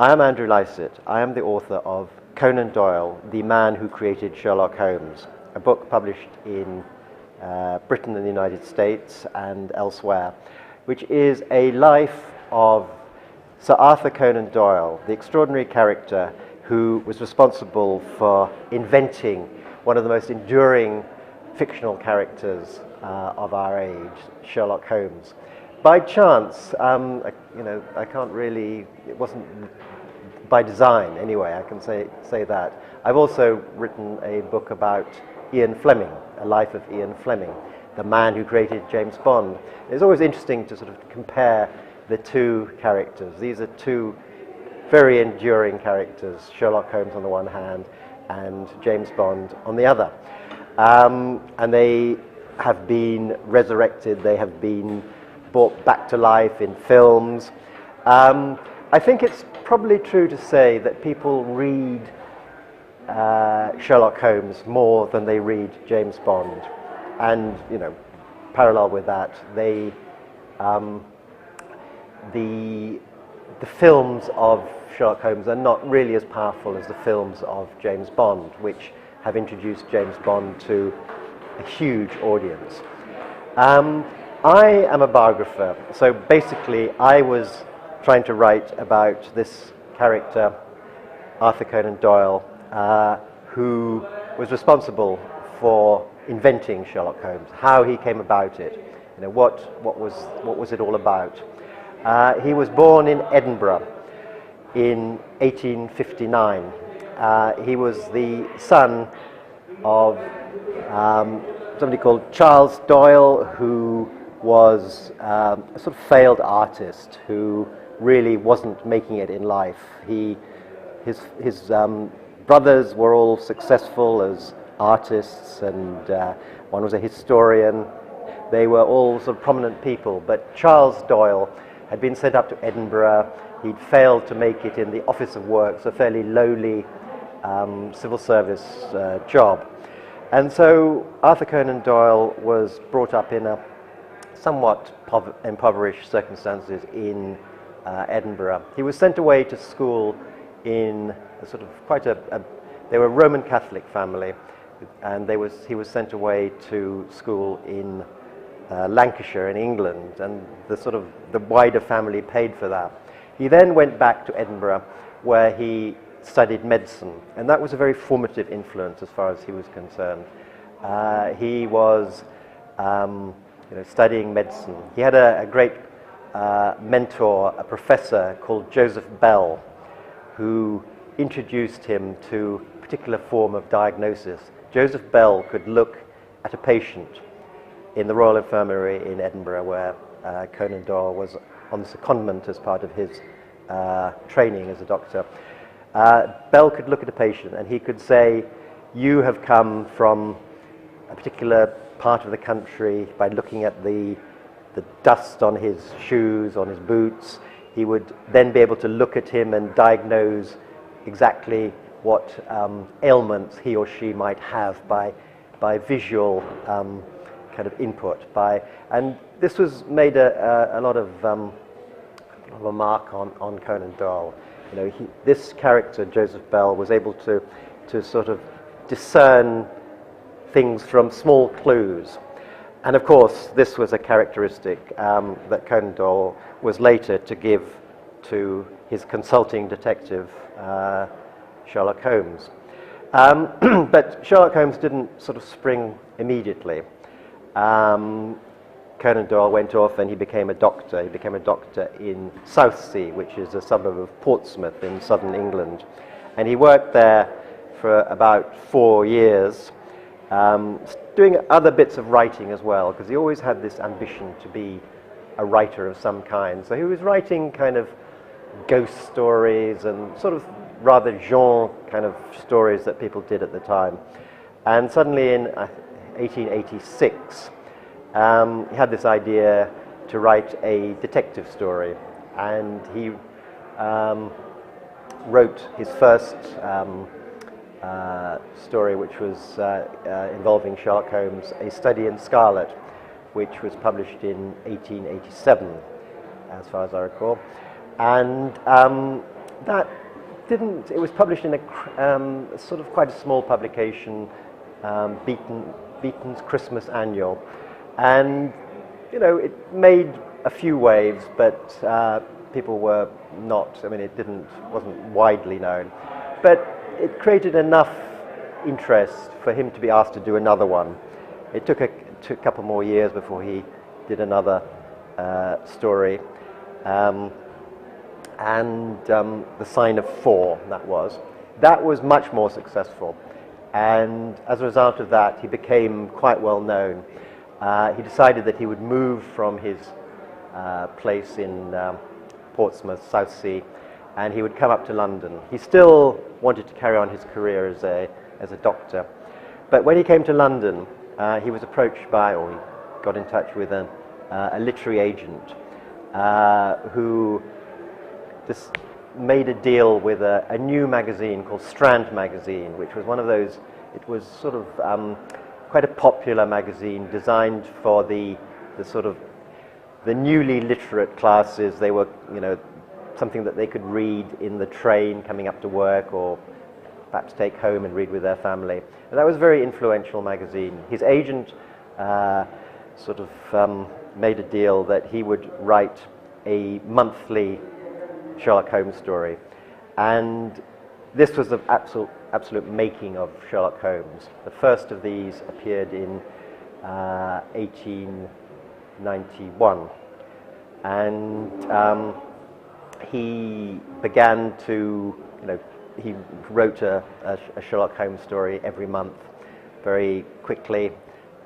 I am Andrew Lycett. I am the author of Conan Doyle, the man who created Sherlock Holmes, a book published in Britain and the United States and elsewhere, which is a life of Sir Arthur Conan Doyle, the extraordinary character who was responsible for inventing one of the most enduring fictional characters of our age, Sherlock Holmes. By chance, I can't really, it wasn't by design anyway, I can say that. I've also written a book about Ian Fleming, a life of Ian Fleming, the man who created James Bond. It's always interesting to sort of compare the two characters. These are two very enduring characters, Sherlock Holmes on the one hand and James Bond on the other. And they have been resurrected, they have been brought back to life in films. I think it's probably true to say that people read Sherlock Holmes more than they read James Bond. And, parallel with that, the films of Sherlock Holmes are not really as powerful as the films of James Bond, which have introduced James Bond to a huge audience. I am a biographer, so basically I was trying to write about this character, Arthur Conan Doyle, who was responsible for inventing Sherlock Holmes, how he came about it, what was it all about. He was born in Edinburgh in 1859. He was the son of somebody called Charles Doyle, who was a sort of failed artist who really wasn't making it in life. His brothers were all successful as artists, and one was a historian. They were all sort of prominent people, but Charles Doyle had been sent up to Edinburgh. He'd failed to make it in the Office of Works, a fairly lowly civil service job. And so Arthur Conan Doyle was brought up in a somewhat impoverished circumstances in Edinburgh. He was sent away to school in a sort of they were a Roman Catholic family, and he was sent away to school in Lancashire in England, and the wider family paid for that. He then went back to Edinburgh, where he studied medicine, and that was a very formative influence as far as he was concerned. He was studying medicine. He had a great mentor, a professor called Joseph Bell, who introduced him to a particular form of diagnosis. Joseph Bell could look at a patient in the Royal Infirmary in Edinburgh, where Conan Doyle was on secondment as part of his training as a doctor. Bell could look at a patient and he could say, you have come from a particular part of the country, by looking at the dust on his shoes, on his boots. He would then be able to look at him and diagnose exactly what ailments he or she might have by visual kind of input. And this was made a lot of a mark on Conan Doyle. This character, Joseph Bell, was able to sort of discern things from small clues. And of course, this was a characteristic that Conan Doyle was later to give to his consulting detective, Sherlock Holmes. But Sherlock Holmes didn't sort of spring immediately. Conan Doyle went off and he became a doctor. He became a doctor in Southsea, which is a suburb of Portsmouth in southern England. And he worked there for about 4 years, doing other bits of writing as well, because he always had this ambition to be a writer of some kind. So he was writing kind of ghost stories and sort of rather genre kind of stories that people did at the time. And suddenly in 1886, he had this idea to write a detective story, and he wrote his first story, which was involving Sherlock Holmes, A Study in Scarlet, which was published in 1887, as far as I recall. And that didn't, it was published in sort of quite a small publication, Beaton's Christmas Annual. And, you know, it made a few waves, but people were not, I mean, wasn't widely known. But it created enough interest for him to be asked to do another one. It took a couple more years before he did another story. The Sign of Four, that was much more successful. And as a result of that, he became quite well known. He decided that he would move from his place in Portsmouth, Southsea, and he would come up to London. He still wanted to carry on his career as a doctor. But when he came to London, he was approached by, or he got in touch with a literary agent who just made a deal with a new magazine called Strand magazine, which was one of those, it was sort of quite a popular magazine designed for the sort of the newly literate classes. They were, you know, something that they could read in the train coming up to work, or perhaps take home and read with their family. And that was a very influential magazine. His agent sort of made a deal that he would write a monthly Sherlock Holmes story. And this was the absolute making of Sherlock Holmes. The first of these appeared in 1891. And he began to, you know, he wrote a Sherlock Holmes story every month very quickly.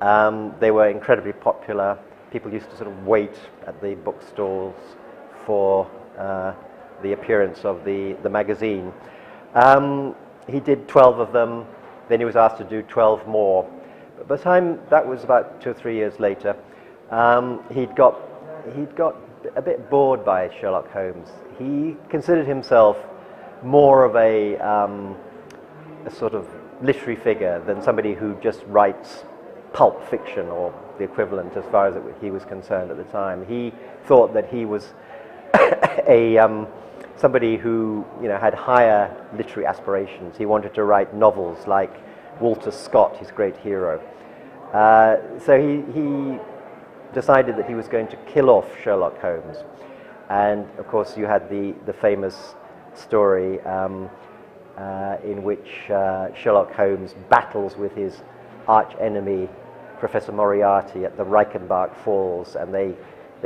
They were incredibly popular. People used to sort of wait at the bookstores for the appearance of the magazine. He did 12 of them, then he was asked to do 12 more. But by the time, that was about 2 or 3 years later, he'd got a bit bored by Sherlock Holmes. He considered himself more of a sort of literary figure than somebody who just writes pulp fiction, or the equivalent as far as he was concerned at the time. He thought that he was somebody who, you know, had higher literary aspirations. He wanted to write novels like Walter Scott, his great hero. So he decided that he was going to kill off Sherlock Holmes. And of course you had the famous story in which Sherlock Holmes battles with his arch enemy Professor Moriarty at the Reichenbach Falls, and they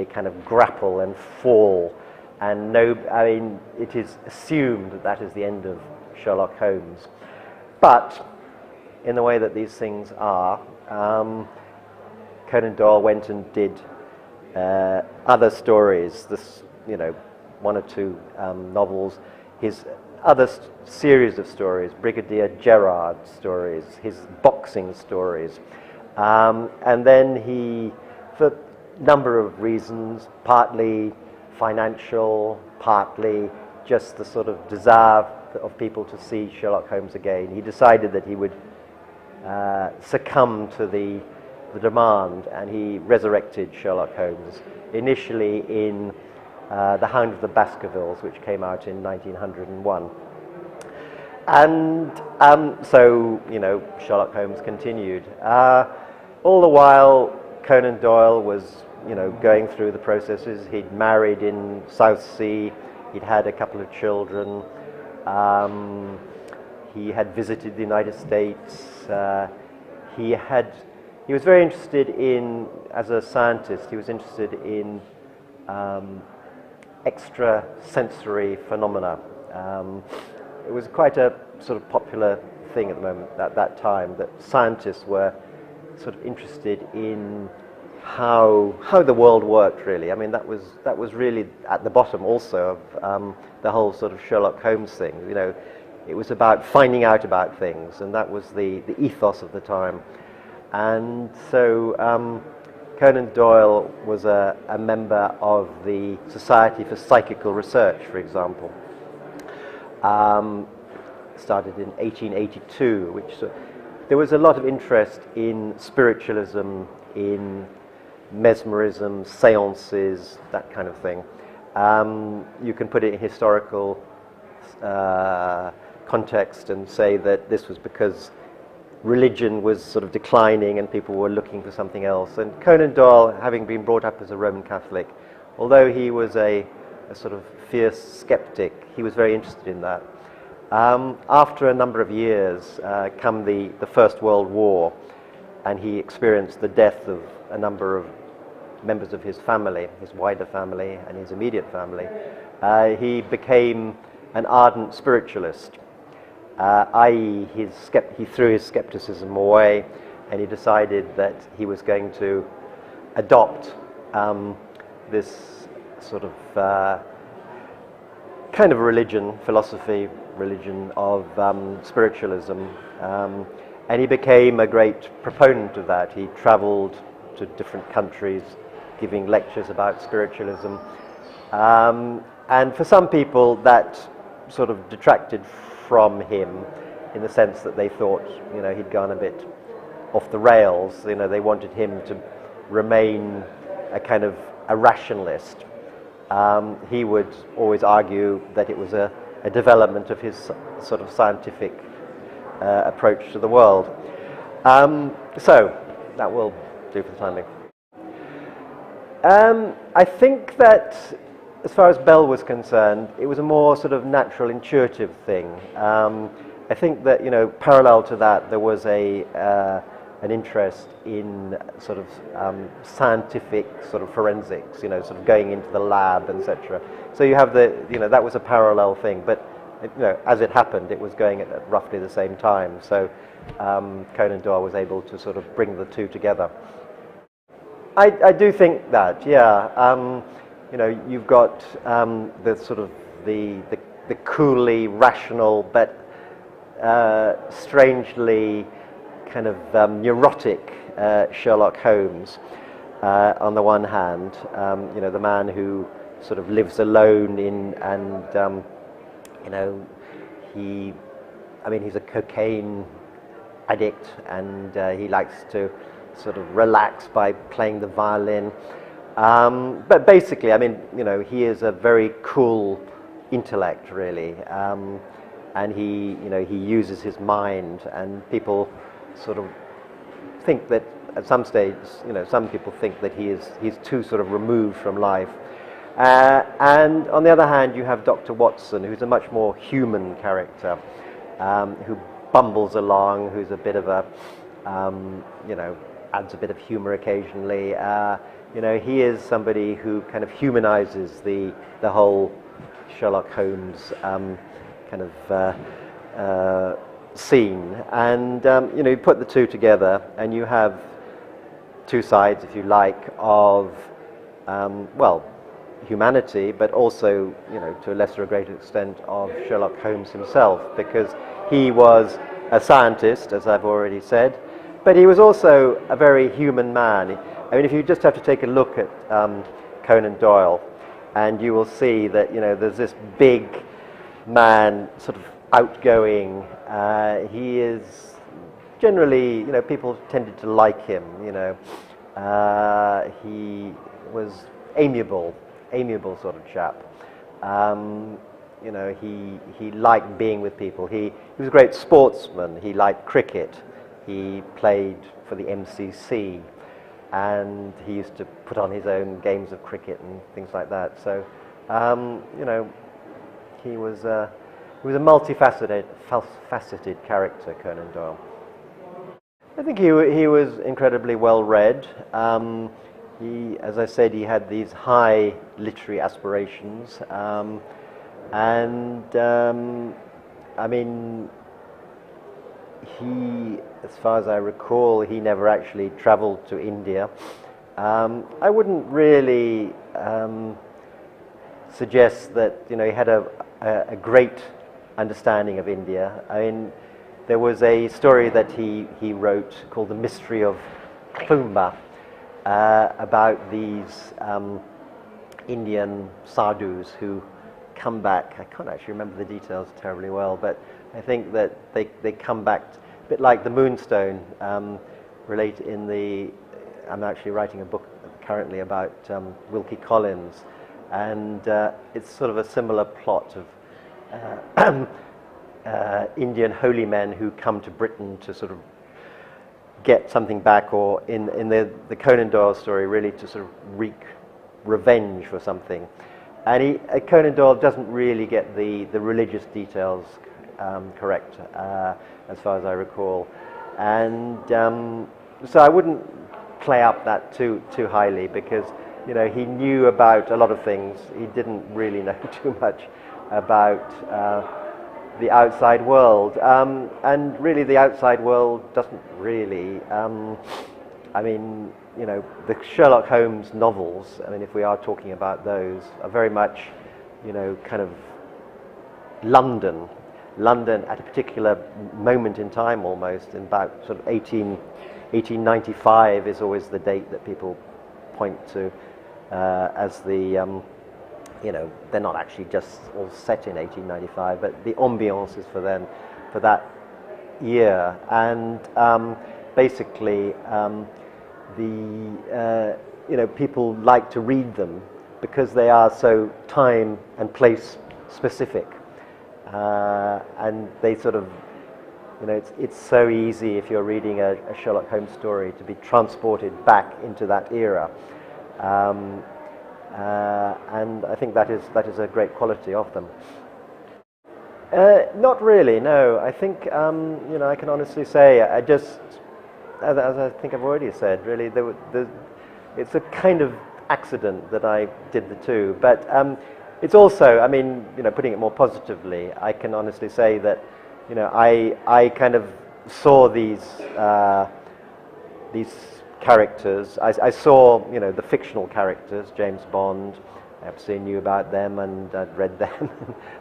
kind of grapple and fall, and it is assumed that that is the end of Sherlock Holmes. But in the way that these things are, Conan Doyle went and did other stories, one or two novels, his other series of stories, Brigadier Gerard stories, his boxing stories. And then he, for a number of reasons, partly financial, partly just the sort of desire of people to see Sherlock Holmes again, he decided that he would succumb to the demand, and he resurrected Sherlock Holmes, initially in The Hound of the Baskervilles, which came out in 1901. And so, Sherlock Holmes continued. All the while, Conan Doyle was, going through the processes. He'd married in Southsea. He'd had a couple of children. He had visited the United States. He was very interested in, as a scientist, he was interested in extrasensory phenomena. It was quite a sort of popular thing at the moment, at that time, that scientists were sort of interested in how the world worked, really. I mean, that was really at the bottom also of the whole sort of Sherlock Holmes thing. It was about finding out about things, and that was the ethos of the time. And so Conan Doyle was a member of the Society for Psychical Research, for example. Started in 1882, which there was a lot of interest in spiritualism, in mesmerism, seances, that kind of thing. You can put it in historical context and say that this was because religion was sort of declining and people were looking for something else. And Conan Doyle, having been brought up as a Roman Catholic, although he was a sort of fierce skeptic, he was very interested in that. After a number of years, come the First World War, and he experienced the death of a number of members of his family, his wider family and his immediate family. He became an ardent spiritualist, i.e. he threw his skepticism away, and he decided that he was going to adopt this sort of kind of religion of spiritualism, and he became a great proponent of that. He traveled to different countries giving lectures about spiritualism, and for some people that sort of detracted from him in the sense that they thought, you know, he'd gone a bit off the rails. You know, they wanted him to remain a kind of a rationalist. He would always argue that it was a development of his sort of scientific approach to the world. So that will do for the time being. I think that as far as Bell was concerned, it was a more sort of natural, intuitive thing. I think that, you know, parallel to that, there was an interest in sort of scientific sort of forensics, you know, sort of going into the lab, etc. So you have you know, that was a parallel thing, but, you know, as it happened, it was going at roughly the same time. So Conan Doyle was able to sort of bring the two together. I do think that, yeah. You know, you've got the sort of the coolly rational but strangely kind of neurotic Sherlock Holmes on the one hand, you know, the man who sort of lives alone and you know, he's a cocaine addict, and he likes to sort of relax by playing the violin. But basically, I mean, you know, he is a very cool intellect, really, and he uses his mind, and people sort of think that at some stage, you know, some people think that he's too sort of removed from life. And on the other hand, you have Dr. Watson, who's a much more human character, who bumbles along, who's a bit of a, you know, adds a bit of humor occasionally. You know, he is somebody who kind of humanizes the whole Sherlock Holmes kind of scene. And, you know, you put the two together and you have two sides, if you like, of, well, humanity, but also, you know, to a lesser or greater extent, of Sherlock Holmes himself, because he was a scientist, as I've already said, but he was also a very human man. I mean, if you just have to take a look at Conan Doyle, and you will see that, you know, there's this big man, sort of outgoing. He is generally, you know, people tended to like him, you know. He was amiable sort of chap. You know, he liked being with people. He was a great sportsman. He liked cricket. He played for the MCC, and he used to put on his own games of cricket and things like that. So, you know, he was a multifaceted character, Conan Doyle. I think he was incredibly well read. As I said, he had these high literary aspirations, and I mean, as far as I recall, he never actually traveled to India. I wouldn't really suggest that, you know, he had a great understanding of India. I mean, there was a story that he wrote called The Mystery of Klumba, about these Indian sadhus who come back. I can't actually remember the details terribly well, but I think that they come back a bit like the Moonstone. I'm actually writing a book currently about Wilkie Collins, and it's sort of a similar plot of Indian holy men who come to Britain to sort of get something back, or in the Conan Doyle story, really to sort of wreak revenge for something. And Conan Doyle doesn't really get the religious details correct, as far as I recall. And so I wouldn't play up that too highly, because he knew about a lot of things. He didn't really know too much about the outside world, and really the outside world doesn't really. I mean, the Sherlock Holmes novels, I mean, if we are talking about those, are very much, kind of London at a particular moment in time, almost, in about sort of 1895 is always the date that people point to as the, they're not actually just all set in 1895, but the ambiance is for them, for that year. And basically, people like to read them because they are so time and place specific. And they sort of, it's so easy if you're reading a Sherlock Holmes story to be transported back into that era. And I think that is a great quality of them. Not really, no. I think, I can honestly say, as I think I've already said, really, it's a kind of accident that I did the two. But it's also, I mean, putting it more positively, I can honestly say that, I kind of saw these characters. I saw, the fictional characters, James Bond. I absolutely knew about them, and I'd read them,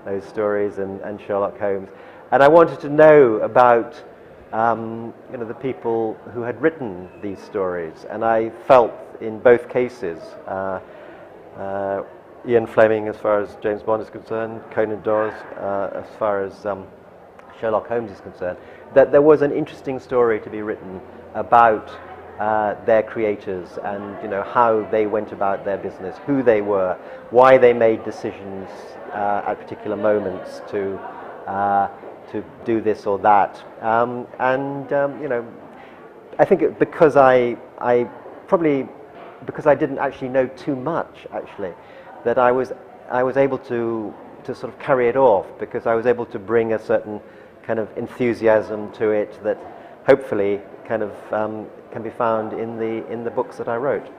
those stories, and Sherlock Holmes. And I wanted to know about, the people who had written these stories. And I felt in both cases, Ian Fleming as far as James Bond is concerned, Conan Doyle as far as Sherlock Holmes is concerned, that there was an interesting story to be written about their creators, and how they went about their business, who they were, why they made decisions at particular moments to do this or that, I think because I didn't actually know too much, actually, that I was able to sort of carry it off, because I was able to bring a certain kind of enthusiasm to it that hopefully kind of can be found in the books that I wrote.